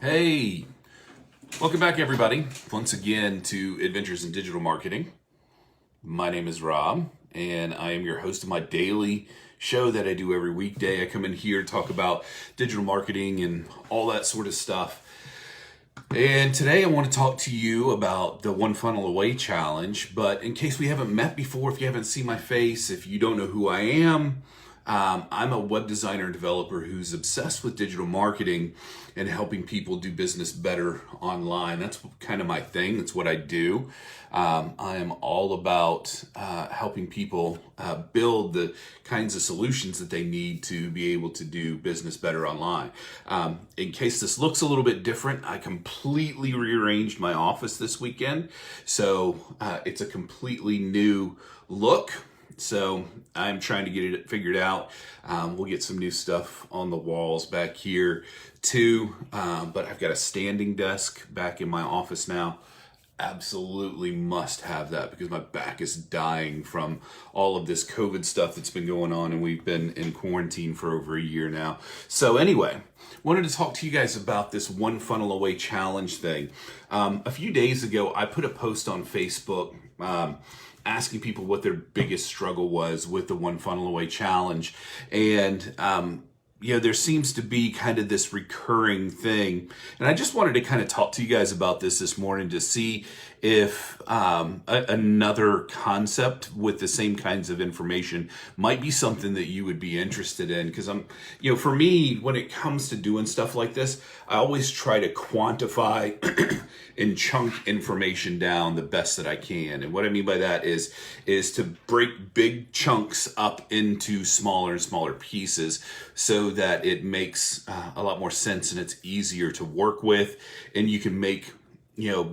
Hey, welcome back everybody, once again to Adventures in Digital Marketing. My name is Rob, and I am your host of my daily show that I do every weekday. I come in here to talk about digital marketing and all that sort of stuff. And today I want to talk to you about the One Funnel Away Challenge, but in case we haven't met before, if you haven't seen my face, if you don't know who I am, I'm a web designer and developer who's obsessed with digital marketing and helping people do business better online. That's kind of my thing. That's what I do. I am all about helping people build the kinds of solutions that they need to be able to do business better online. In case this looks a little bit different, I completely rearranged my office this weekend. So it's a completely new look. So I'm trying to get it figured out. We'll get some new stuff on the walls back here too. But I've got a standing desk back in my office now. Absolutely must have that because my back is dying from all of this COVID stuff that's been going on, and we've been in quarantine for over a year now. So anyway, wanted to talk to you guys about this One Funnel Away Challenge thing. A few days ago, I put a post on Facebook asking people what their biggest struggle was with the One Funnel Away Challenge. And, there seems to be kind of this recurring thing. And I just wanted to kind of talk to you guys about this morning to see if another concept with the same kinds of information might be something that you would be interested in. Because for me, when it comes to doing stuff like this, I always try to quantify and chunk information down the best that I can. And what I mean by that is to break big chunks up into smaller and smaller pieces so that it makes a lot more sense and it's easier to work with, and you can make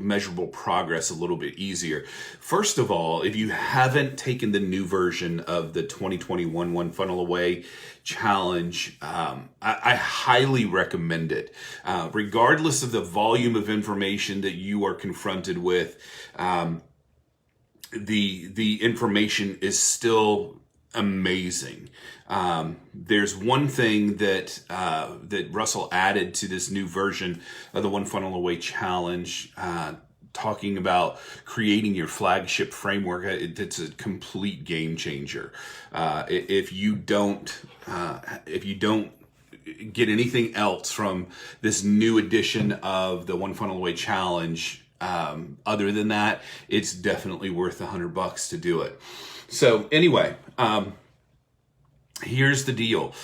measurable progress a little bit easier. First of all, if you haven't taken the new version of the 2021 One Funnel Away Challenge, I highly recommend it. Regardless of the volume of information that you are confronted with, the information is still amazing. There's one thing that Russell added to this new version of the One Funnel Away Challenge, talking about creating your flagship framework. It's a complete game changer. If you don't get anything else from this new edition of the One Funnel Away Challenge, other than that, it's definitely worth $100 to do it. So anyway, here's the deal.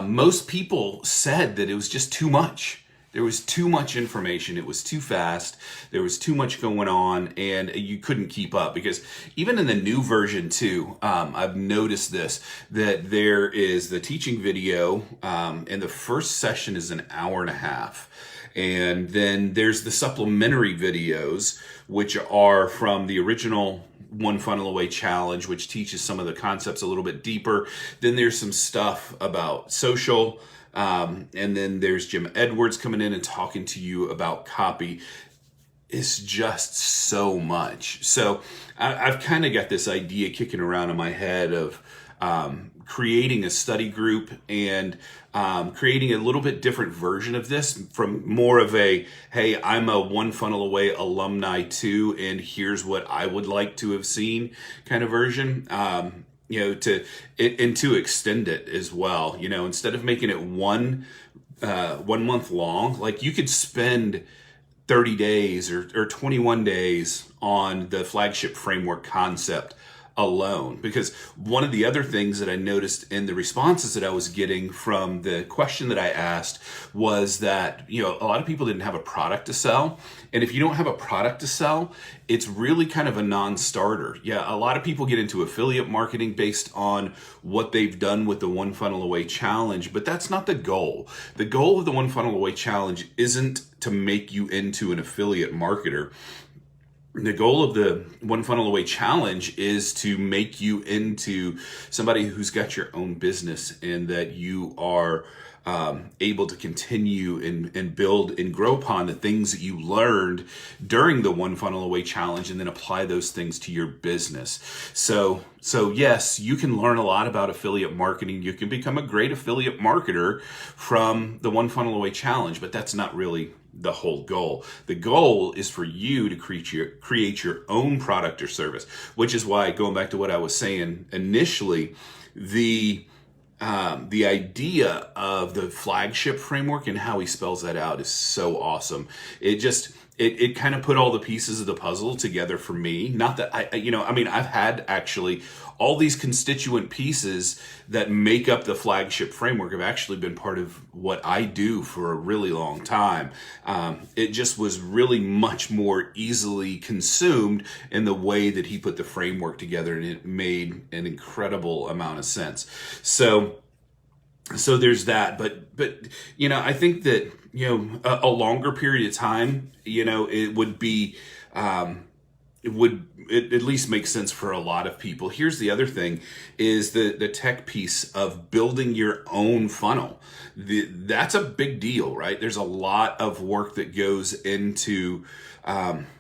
Most people said that it was just too much. There was too much information. It was too fast. There was too much going on, and you couldn't keep up. Because even in the new version too, I've noticed that there is the teaching video, and the first session is an hour and a half. And then there's the supplementary videos, which are from the original One Funnel Away Challenge, which teaches some of the concepts a little bit deeper. Then there's some stuff about social. And then there's Jim Edwards coming in and talking to you about copy. It's just so much. So I've kind of got this idea kicking around in my head of creating a study group and creating a little bit different version of this, from more of a, hey, I'm a One Funnel Away alumni too, and here's what I would like to have seen kind of version. To extend it as well. Instead of making it 1 month long, like you could spend 30 days or 21 days on the flagship framework concept alone. Because one of the other things that I noticed in the responses that I was getting from the question that I asked was that, a lot of people didn't have a product to sell. And if you don't have a product to sell, it's really kind of a non-starter. Yeah, a lot of people get into affiliate marketing based on what they've done with the One Funnel Away Challenge, but that's not the goal. The goal of the One Funnel Away Challenge isn't to make you into an affiliate marketer. The goal of the One Funnel Away Challenge is to make you into somebody who's got your own business, and that you are able to continue and build and grow upon the things that you learned during the One Funnel Away Challenge, and then apply those things to your business. So yes, you can learn a lot about affiliate marketing. You can become a great affiliate marketer from the One Funnel Away Challenge, but that's not really the whole goal. The goal is for you to create your own product or service, which is why, going back to what I was saying initially, the idea of the flagship framework and how he spells that out is so awesome. It kind of put all the pieces of the puzzle together for me. Not that I've had actually all these constituent pieces that make up the flagship framework have actually been part of what I do for a really long time. It just was really much more easily consumed in the way that he put the framework together, and it made an incredible amount of sense. So there's that, but I think that a longer period of time, it would be it would at least make sense for a lot of people. Here's the other thing, is the tech piece of building your own funnel. That's a big deal, right? There's a lot of work that goes into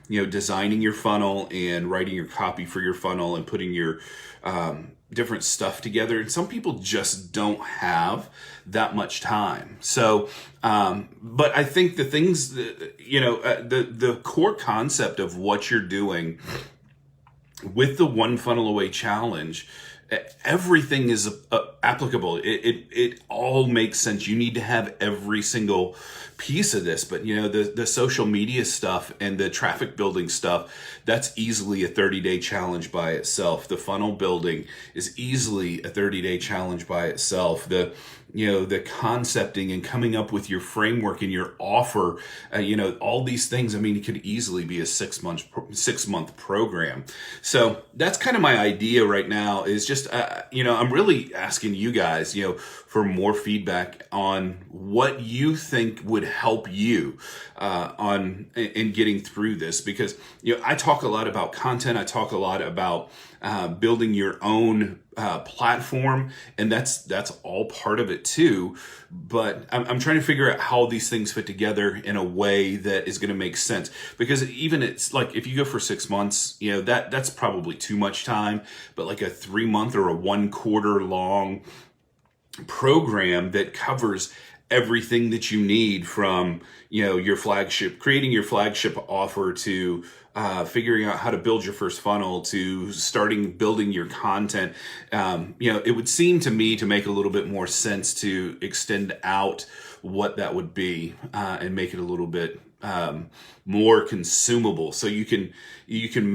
designing your funnel and writing your copy for your funnel and putting your different stuff together. And some people just don't have that much time. So, but I think the things that, the core concept of what you're doing with the One Funnel Away Challenge, everything is applicable. It all makes sense. You need to have every single piece of this, but the social media stuff and the traffic building stuff, that's easily a 30-day challenge by itself. The funnel building is easily a 30-day challenge by itself. The concepting and coming up with your framework and your offer, all these things, it could easily be a 6-month program. So that's kind of my idea right now, is just, I'm really asking you guys, for more feedback on what you think would help you in getting through this, because I talk a lot about content. I talk a lot about building your own platform, and that's all part of it too. But I'm trying to figure out how these things fit together in a way that is going to make sense, because even it's like, if you go for 6 months, that's probably too much time. But like a 3-month or a 1 quarter long program that covers everything that you need, from creating your flagship offer, to figuring out how to build your first funnel, to starting building your content. It would seem to me to make a little bit more sense to extend out what that would be, and make it a little bit more consumable, so you can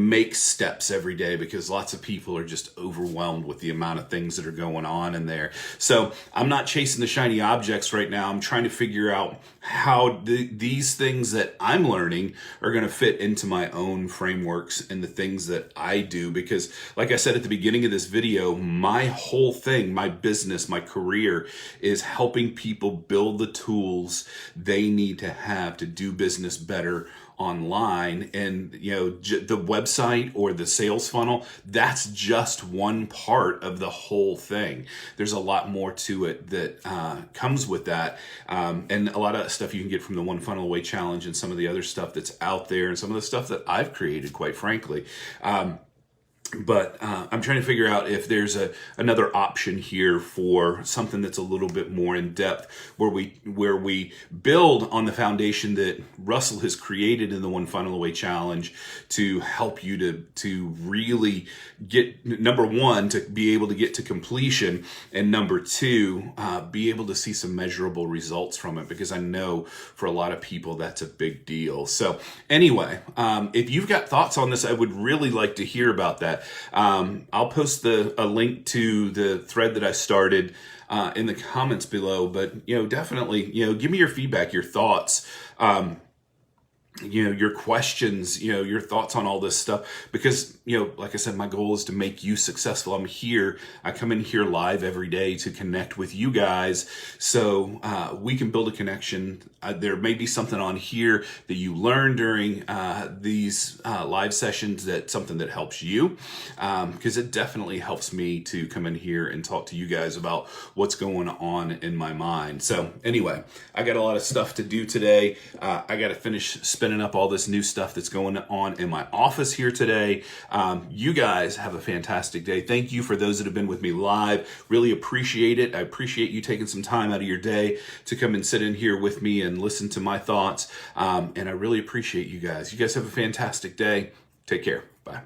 make steps every day, because lots of people are just overwhelmed with the amount of things that are going on in there. So I'm not chasing the shiny objects right now. I'm trying to figure out how these things that I'm learning are going to fit into my own frameworks and the things that I do, because like I said at the beginning of this video, my whole thing, my business, my career, is helping people build the tools they need to have to do business better online. And the website or the sales funnel, that's just one part of the whole thing. There's a lot more to it that comes with that, and a lot of stuff you can get from the One Funnel Away Challenge, and some of the other stuff that's out there, and some of the stuff that I've created, quite frankly. But I'm trying to figure out if there's another option here for something that's a little bit more in depth, where we build on the foundation that Russell has created in the One Funnel Away Challenge, to help you to really get, number one, to be able to get to completion, and number two, be able to see some measurable results from it, because I know for a lot of people that's a big deal. So anyway, if you've got thoughts on this, I would really like to hear about that. I'll post a link to the thread that I started in the comments below, but definitely give me your feedback, your thoughts. your questions, your thoughts on all this stuff, because, like I said, my goal is to make you successful. I come in here live every day to connect with you guys, so we can build a connection. There may be something on here that you learn during these live sessions, that something that helps you, because it definitely helps me to come in here and talk to you guys about what's going on in my mind. So anyway, I got a lot of stuff to do today. I got to finish spinning up all this new stuff that's going on in my office here today. You guys have a fantastic day. Thank you for those that have been with me live. Really appreciate it. I appreciate you taking some time out of your day to come and sit in here with me and listen to my thoughts. And I really appreciate you guys. You guys have a fantastic day. Take care. Bye.